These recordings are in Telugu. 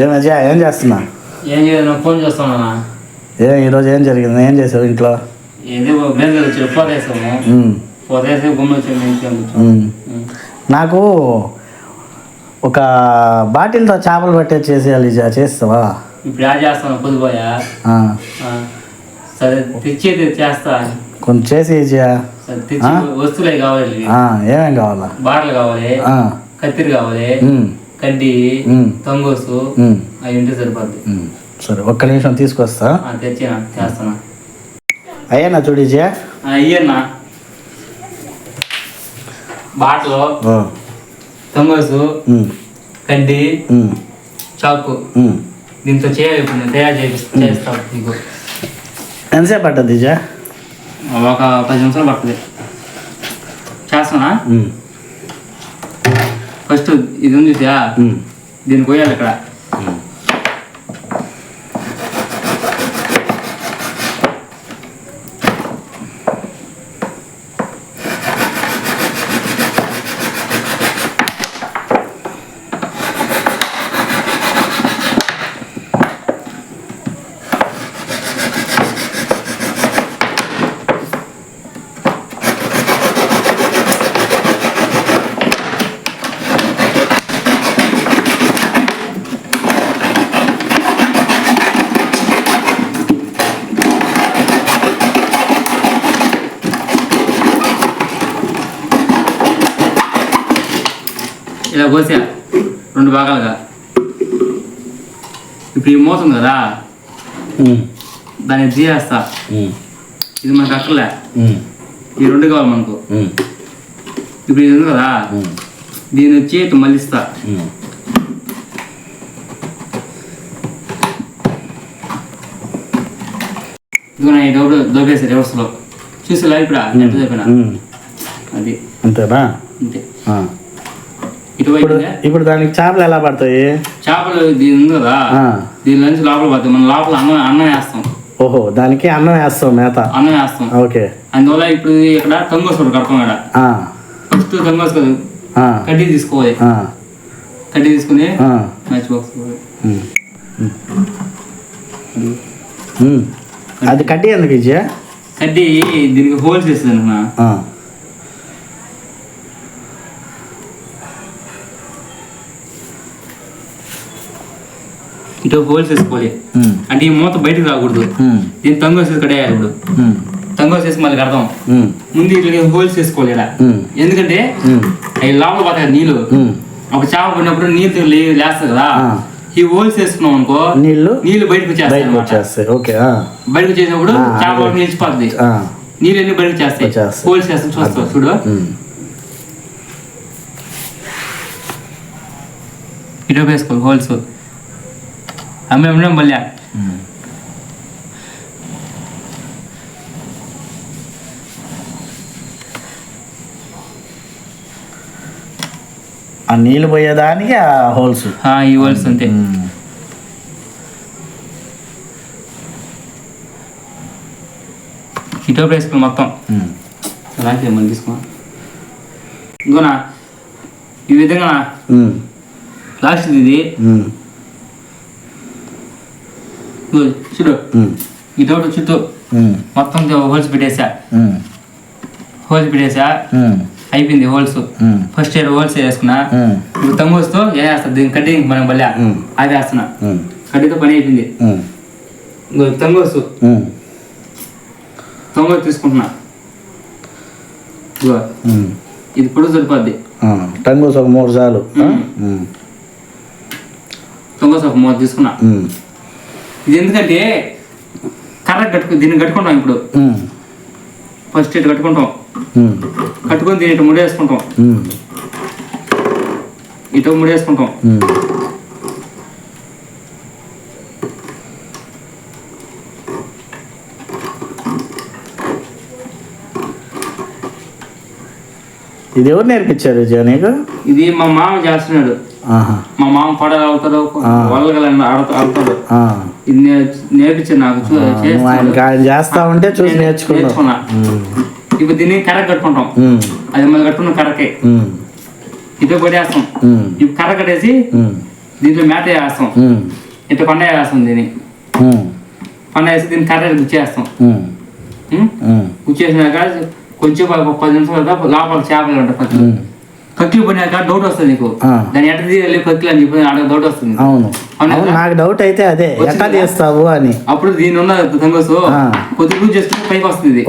ఏమయ్యా ఏం చేస్తున్నా? ఏం చేయదు, ఫోన్ చేస్తాను. ఈరోజు ఏం జరిగింది? ఏం చేసావు ఇంట్లో? ఏదో బేందలు వచ్చి పోతేసాము, పోతేసి గుమ్మ వచ్చి. నాకు ఒక బాటిల్తో చేపలు పట్టే చేసేయాలి, చేస్తావా? ఇప్పుడు యాడ్ చేస్తాను, పొద్దుపోయా. సరే తెచ్చేది చేస్తా, కొంచెం చేసి తెచ్చి వస్తువులే కావాలి. ఏమేం కావాలా? బాటలు కావాలి, కత్తిరి కావాలి, కడ్డీ, తంగోసు, అవి ఉంటే సరిపోద్ది. సరే ఒక్క నిమిషం తీసుకొస్తా. తెచ్చినా చేస్తానా? అయ్యానా చూడు అయ్యన్నా. బాటలు, తంగోసు, కడ్డీ, చాకు. దీంతో చేయాలి. ఇప్పుడు నేను తయారు చేస్తాను నీకు. ఎంతసేపు పట్టద్ది? ఒక 10 నిమిషాలు పడుతుంది. చేస్తానా? ఫస్ట్ ఇది ఉంది చూసా, దీన్ని పోయాలి ఇక్కడ. ఇలా కోసా 2 భాగాలుగా. ఇప్పుడు ఈ మూత ఉంది కదా, దాన్ని తీసేస్తా. ఇది మనకు అక్కర్లే, ఈ 2 కావాలి మనకు. ఇప్పుడు ఇది ఉంది కదా, దీన్ని వచ్చి ఇటు మళ్ళిస్తా. ఇదిగో ఈ డబ్బులు దొబ్బేసా రివర్స్లో. చూసి లైఫ్ రా ఎంత చెప్పినా అది అంతేనా? అంతే. ఇప్పుడు దానికి చేపలు ఎలా పడతాయి? చేపలు దీని ఉంది కదా, దీని నుంచి లోపల పడతాయి. మనం లోపల అన్నం వేస్తాం. ఓహో, దానికి అన్నం వేస్తాం, మేత అన్నం వేస్తాం. ఓకే. అందువల్ల ఇప్పుడు ఇక్కడ తంగోసు కడతాం. ఇక్కడ ఫస్ట్ తంగోసు కదా, కడ్డీ తీసుకోవాలి. కడ్డీ తీసుకుని మ్యాచ్ బాక్స్ అది కడ్డీ ఎందుకు ఇచ్చా? కడ్డీ దీనికి హోల్స్ వేస్తుంది అన్న. ఇటు హోల్స్ వేసుకోవాలి. అంటే ఈ మూత బయటకు రాకూడదు. దీన్ని తంగోసేసి కడేయాలి. ఇప్పుడు తంగోసేసి మళ్ళీ కడతాం. ముందు ఇట్లా హోల్స్ వేసుకోవాలి ఇక్కడ. ఎందుకంటే అవి లోపల పోతాయి నీళ్ళు. ఒక చేప పడినప్పుడు నీళ్ళు లేస్తుంది కదా, ఈ హోల్స్ వేసుకున్నాం అనుకో నీళ్ళు బయటకు వచ్చేస్తాయి. బయటకు వచ్చేసినప్పుడు చేప నిలిచిపోతుంది, నీళ్ళు అన్ని బయటకు చేస్తాయి. హోల్స్ వేస్తాం, చూస్తావు చూడు. ఇటు వేసుకోవాలి హోల్స్. అమ్మే మళ్ళీ ఆ నీళ్ళు పోయేదానికి ఆ హోల్స్, ఈ హోల్స్ అంతే. ఇటో వేసుకుని మొత్తం అలాగే మళ్ళీ తీసుకో. ఇంకోనా ఈ విధంగా లాస్ట్ ఇది చూడు. ఇటు చుట్టూ మొత్తం హోల్స్ పెట్టేసా. అయిపోయింది హోల్స్. ఫస్ట్ ఇయర్ హోల్స్ వేసుకున్నా. ఇప్పుడు తంగోసుతో ఏం వేస్తా, దీని కడ్డీ మనం బల్లా అది వేస్తున్నా. కడ్డీతో పని అయిపోయింది. తంగోసు తీసుకుంటున్నా. ఇది పొడుగు సరిపోద్ది. తంగోసు ఒక 3 చాలు. తంగోసు ఒక 3 తీసుకున్నా. ఇది ఎందుకంటే కర్ర దీన్ని కట్టుకుంటాం. ఇప్పుడు ఫస్ట్ ఇటు కట్టుకుంటాం, కట్టుకొని దీన్ని ఇటు ముడేసుకుంటాం. ఇటు ముడేసుకుంటాం. ఇది ఎవరు నేర్పించారు నీకు? ఇది మా మామ చేస్తున్నాడు. మా మామ పడలు అవుతాడు, వల్లగలని ఆడతాడు. ఇది నేర్పించాడు నాకు. చేస్తా ఉంటే చూసి నేర్చుకున్నా. ఇప్పుడు దీన్ని కర్ర కట్టుకుంటాం. అది మళ్ళీ కట్టుకున్న కర్రకే ఇటు కొట్టేస్తాం. ఇప్పుడు కర్ర కట్టేసి దీంట్లో మేత వేస్తాం, ఇట్లా కొండ వేస్తాం, దీన్ని కొండ వేసి దీన్ని కర్ర గుచ్చేస్తాం. గుచ్చేసినాక కొంచెం 10 నిమిషాల లోపల చేపలు ఉంటాయి, కక్కులు. కక్కులు పోయినాక డౌట్ వస్తుంది నీకు, దాన్ని ఎట్ట తీయాలి కక్కులు అని చెప్పి ఆడ డౌట్ వస్తుంది. నాకు డౌట్ అయితే అదే ఎట్లా తీస్తావు అని. అప్పుడు దీని ఉన్న తంగోసు కొద్దిగా లూజ్ చేసుకుంటే పైకి వస్తుంది,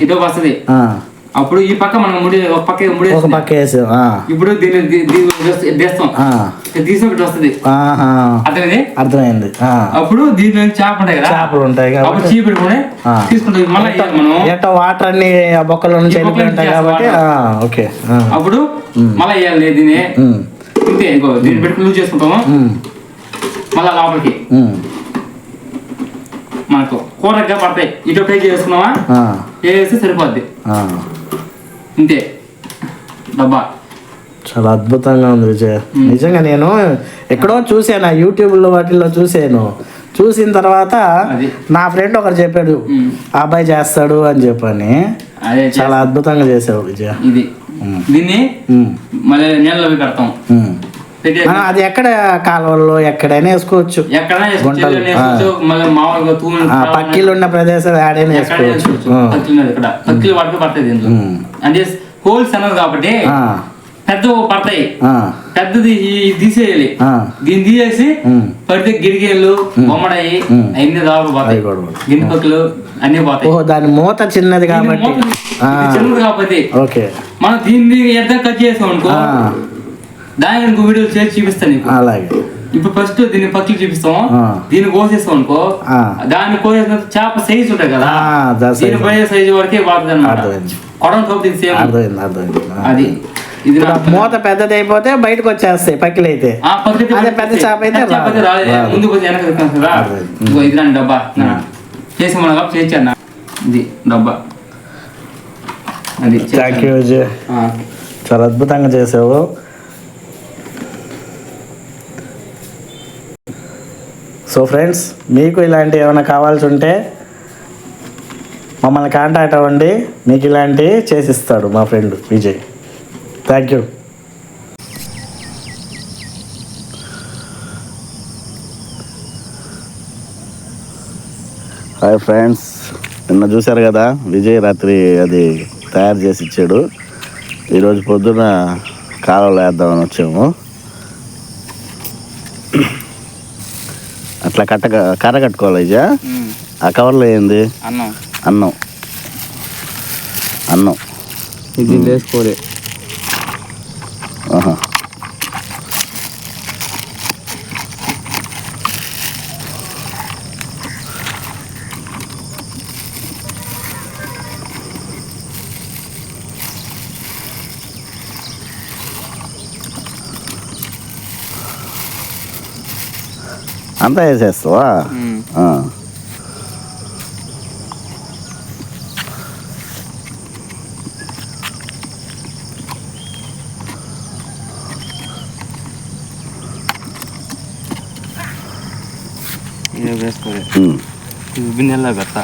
ఇటువైపు వస్తుంది. అప్పుడు ఈ పక్క మనం ఒక పక్క వేసి ఇప్పుడు దీన్ని తీస్తాం, తీసినట్టు వస్తుంది. అర్థమైంది. అప్పుడు దీంట్లో చేప ఉంటాయి కదా, చేపలు ఉంటాయి కాబట్టి చీ పెట్టుకుని తీసుకుంటాం. మళ్ళీ మనం వాటర్ అన్ని బొక్కల నుంచి ఉంటాయి కాబట్టి ఓకే. అప్పుడు మళ్ళీ వేయాలి దీన్ని, ఇంతే. ఇంకో దీన్ని పెట్టుకుని లూజ్ చేసుకుంటాము. మళ్ళా లోపలికి మనకు కూరగా పడతాయి, ఇటు ఫ్రై చేసుకున్నావా వేస్తే సరిపోద్ది, ఇంతే. డబ్బా చాలా అద్భుతంగా ఉంది విజయ్. నిజంగా నేను ఎక్కడో చూసాను, యూట్యూబ్లో వాటిల్లో చూసిన తర్వాత నా ఫ్రెండ్ ఒకరు చెప్పాడు ఆ అబ్బాయి చేస్తాడు అని చెప్పని. చాలా అద్భుతంగా చేసావు విజయ్. ఇది దీన్ని మళ్ళీ నీళ్ళలో పెడతాం. అది ఎక్కడ కాలువల్లో ఎక్కడైనా వేసుకోవచ్చు, పక్కీలు ఉన్న ప్రదేశాలు ఆడైనా వేసుకోవచ్చు. పక్కీలు వాటికి పడతాయి దీంట్లో, అంటే హోల్స్ అన్నది కాబట్టి పెద్ద పడతాయి. పెద్దది తీసేయాలి, దీన్ని తీసేసి పడితే గిరిగేళ్ళు బొమ్మడాయి అన్ని దాకా పోతాయి, గిన్నె పక్కలు అన్ని పోతాయి. దాని మూత చిన్నది కాబట్టి చిన్నది కాబట్టి మనం దీన్ని ఎంత కట్ చేసాం అనుకో, దాని ఇంకో వీడియో చేసి చూపిస్తాను నీకు. అలాగే ఇప్పుడు ఫస్ట్ దీన్ని పక్కలు చూపిస్తాం, దీన్ని కోసేస్తాం అనుకో, దాన్ని కోసేసిన చేప సైజు ఉంటాయి కదా, దీన్ని పోయే సైజు వరకే పోతుంది అన్నమాట. కొడం కప్పు సేమ్ అది. ఇది మూత పెద్దది అయిపోతే బయటకు వచ్చేస్తాయి పక్కలు అయితే, పెద్ద చేప అయితే ముందుకు వచ్చి వెనక కదా. ఇది రండి డబ్బా చేసి మన కప్పు చేయించా, ఇది డబ్బా. అది థ్యాంక్ యూ విజయ్, చాలా అద్భుతంగా చేసావు. సో ఫ్రెండ్స్, మీకు ఇలాంటి ఏమైనా కావాల్సి ఉంటే మమ్మల్ని కాంటాక్ట్ అవ్వండి, మీకు ఇలాంటివి చేసిస్తాడు మా friend Vijay. Thank you. Hi friends, నిన్న చూశారు కదా విజయ్ రాత్రి అది తయారు చేసి ఇచ్చాడు. ఈరోజు పొద్దున కాలువలో వేద్దామని వచ్చాము. అట్లా కర్ర కట్టుకోవాలి ఇజా. ఆ కవర్లో ఏంది? అన్నం ఇది వేసుకోలే. అంతా వేసేస్తావా? వేసుకోలే, బిన్నెల్లా పెడతా.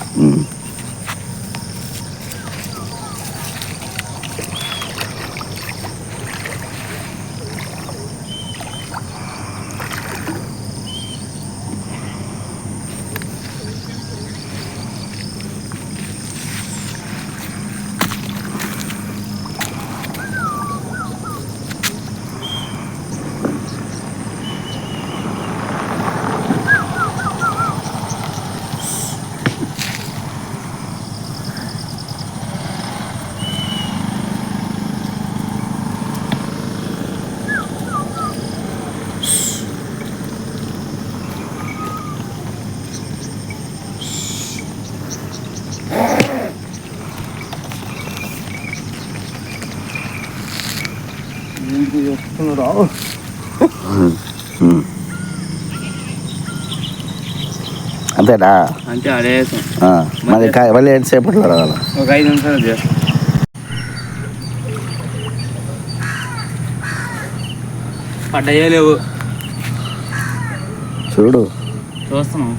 అంతేనా? అంటే అదే మళ్ళీ ఎంతసేపట్లో రావాలి? ఒక 5 నిమిషాలు చేస్తాం. పడ్డాయో లేవు చూడు, చూస్తున్నాం.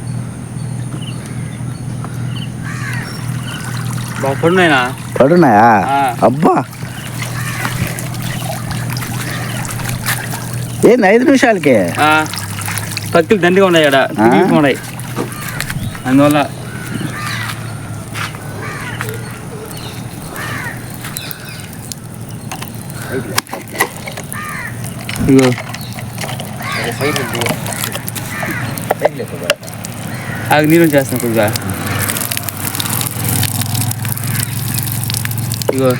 పడున్నాయా? అబ్బా, ఏంది 5 నిమిషాలకే? పక్కలు దండిగా ఉన్నాయి ఆడ ఉన్నాయి అందువల్ల. ఇగో ఆగు, నీళ్ళు చేస్తాను కొద్దిగా. ఇగో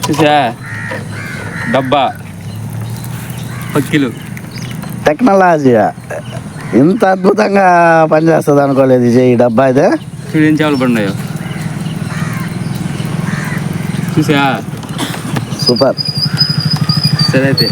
చూసా డబ్బా పక్కిలు. టెక్నాలజీ ఇంత అద్భుతంగా పనిచేస్తుంది అనుకోలేదు ఈ డబ్బా అయితే. చూడు ఏం చేపలు పడినాయో చూసా. సూపర్. సరే అయితే.